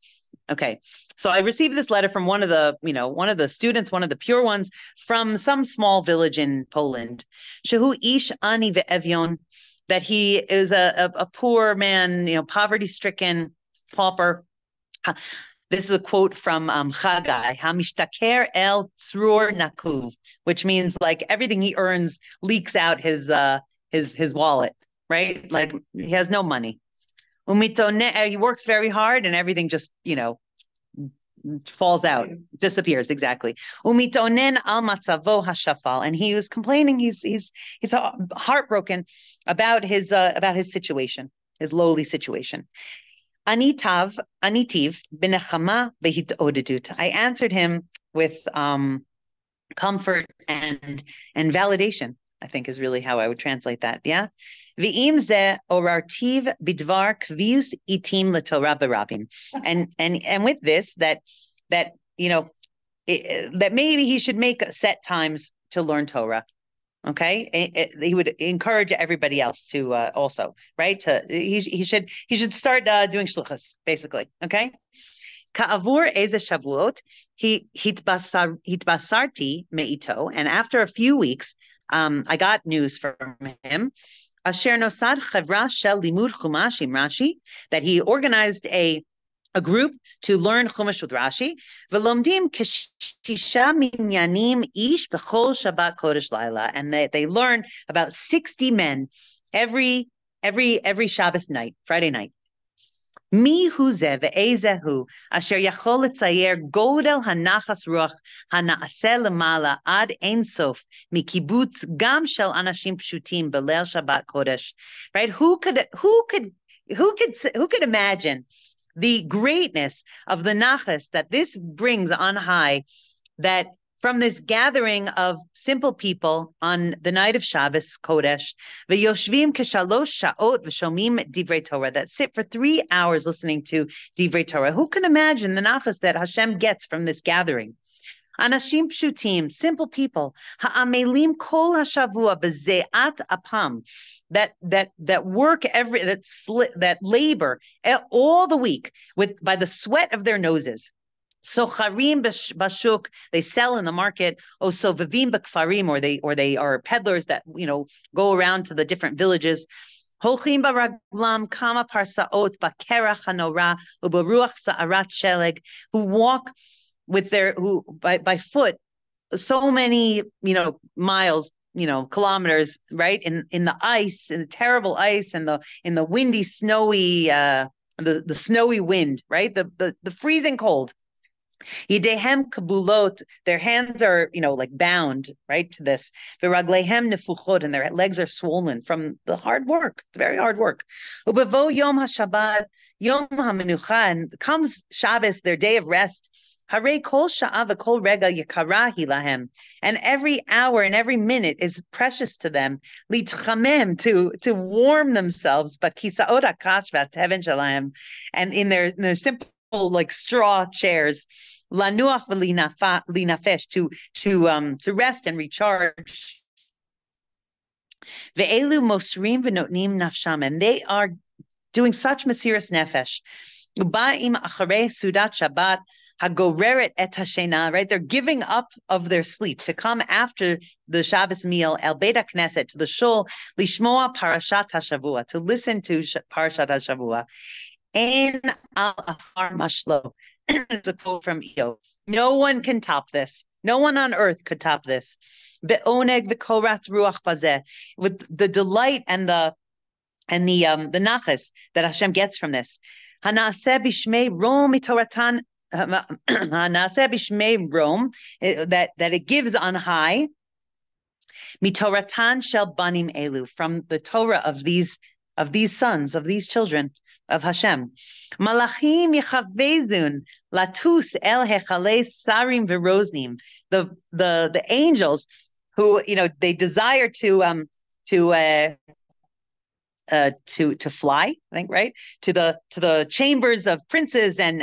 Okay. So I received this letter from one of the students, one of the pure ones from some small village in Poland. Shehu ish ani ve'evyon, that he is a poor man, poverty-stricken, pauper. This is a quote from Chagai, Hamishtaker el tzrur nakuv, which means like everything he earns leaks out his wallet, right? Like he has no money. He works very hard and everything just, falls out, disappears, exactly. Umitonen al matzavo hashafal, and he was complaining, he's heartbroken about his situation, his lowly situation. Anitiv benechama behitodedut. I answered him with comfort and validation, I think is really how I would translate that. Yeah. V'im ze orartiv bidvar kvius itim letorah berabim. And with this, that maybe he should make set times to learn Torah. Okay, he would encourage everybody else to also, right? He should start doing shluchas, basically. Okay. Ka'avur eze shavuot hitbasarti meito, and after a few weeks, I got news from him. Asher nosad chevra shel limud chumash im Rashi, that he organized a group to learn Chumash with Rashi. V'lomdim keshisha minyanim ish b'chol Shabbat Kodesh Laila, and they learn about 60 men every Shabbos night, Friday night. Mi hu ze ve'ezehu asher yachol letzayer godel hanachas ruach hanaaseh lemala ad ein sof mikibutz gam shel anashim pshutim b'leil Shabbat Kodesh. Right? Who could imagine the greatness of the nachas that this brings on high, that from this gathering of simple people on the night of Shabbos Kodesh, v'yoshvim keshalosh sha'ot v'shomim divrei Torah, that sit for 3 hours listening to divrei Torah. Who can imagine the nachas that Hashem gets from this gathering? Anashim pshutim, simple people, ha'amelim kol hashavua b'ze'at apam, that work that labor all the week by the sweat of their noses. Socharim bashuk, they sell in the market. Osovavim b'kfarim, or they are peddlers that go around to the different villages. Holchim baraglam kama parsaot bakerach hanora uberuach sa'arat sheleg, who walk with their by foot so many miles, kilometers, right, in the ice, in the terrible ice, and in the windy, snowy the snowy wind, right, the freezing cold. Yedehem kabulot, their hands are, like bound, right, to this. Viraglehem nefuchot, and their legs are swollen from the hard work. It's very hard work. Ubevo yom hashabbat, yom hamenucha, and comes Shabbos, their day of rest. Hare kol sha'a v'kol rega yakarahi lahem, and every hour and every minute is precious to them. Litchamem, to warm themselves, bakisaot hakash v'ateven shalahem, and in their simple, like straw chairs, lanuach v'linafesh, to rest and recharge. Ve'elu mosrim v'notnim nafsham, and they are doing such mesiras nefesh. Uba'im acharei sudat Shabbat hagoreret et hashena, right? They're giving up of their sleep to come after the Shabbos meal, el Beit HaKnesset, to the shul, lishmoa parashat hashavua, to listen to parashat hashavua. Ein al afar mashlo. It's a quote from Eo. No one can top this. No one on earth could top this. Be'oneg v'korat ruach bazeh, with the delight and the nachas that Hashem gets from this. Hanaseh b'shmei rom mitoratan, hanaseh b'shmei rom, that it gives on high. Mitoratan shel banim elu, from the Torah of these sons, of these children of Hashem. Malachim yechavezun latus el hechalei sarim v'roznim. The angels who, they desire to fly, I think, right, to the chambers of princes and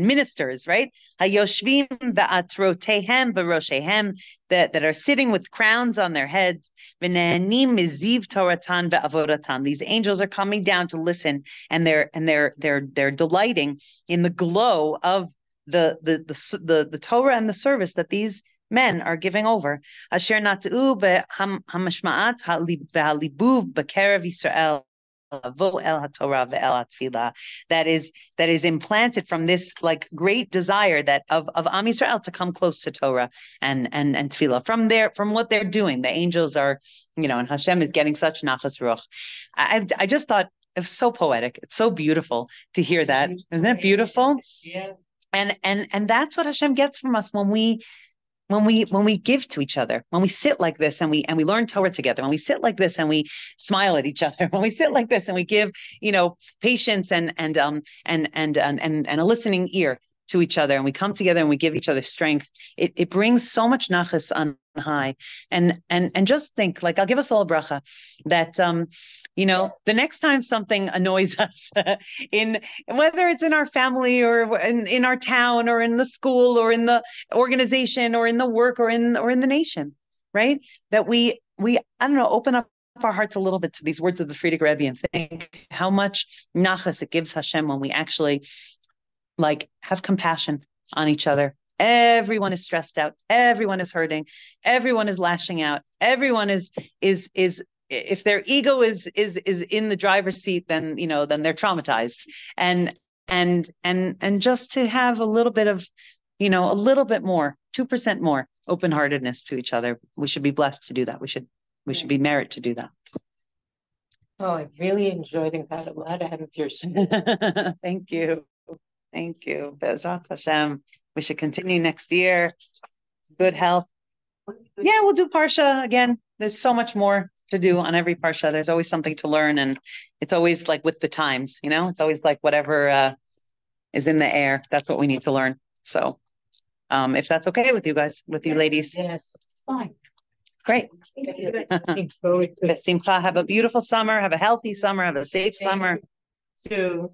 ministers, right? Hayoshvim va'atrotehem v'roshehem, that are sitting with crowns on their heads. V'nehanim miziv toratan ve'avodatan. These angels are coming down to listen, and they're delighting in the glow of the Torah and the service that these men are giving over. Asher nat'u b'hamashma'at v'halibuv b'kerev Yisrael avo el haTorah ve'el hatfilah. That is implanted from this, like, great desire that of Am Yisrael to come close to Torah and tefillah. From what they're doing, the angels are, and Hashem is getting such nachas ruach. I just thought it was so poetic. It's so beautiful to hear that. Isn't it beautiful? Yeah. And that's what Hashem gets from us when we give to each other, when we sit like this and we learn Torah together, when we sit like this and we smile at each other, when we sit like this and we give, patience and a listening ear to each other, and we come together and we give each other strength, it brings so much nachas on high. And just think, like, I'll give us all a bracha that the next time something annoys us, in whether it's in our family or in our town or in the school or in the organization or in the work or in the nation, right, that we I don't know, open up our hearts a little bit to these words of the Frierdiker Rebbe and think how much nachas it gives Hashem when we actually, like, have compassion on each other. Everyone is stressed out. Everyone is hurting. Everyone is lashing out. Everyone is if their ego is in the driver's seat, then they're traumatized. And just to have a little bit of, a little bit more, 2% more open-heartedness to each other. We should be blessed to do that. We should be merit to do that. Oh, I really enjoyed it. Got a lot out of your Thank you. Thank you. Be'ezrat Hashem. We should continue next year. Good health. Yeah, we'll do Parsha again. There's so much more to do on every Parsha. There's always something to learn, and it's always like with the times, it's always like whatever is in the air. That's what we need to learn. So if that's okay with you guys, with you ladies. Yes, fine. Great. Simcha. Have a beautiful summer. Have a healthy summer. Have a safe summer. To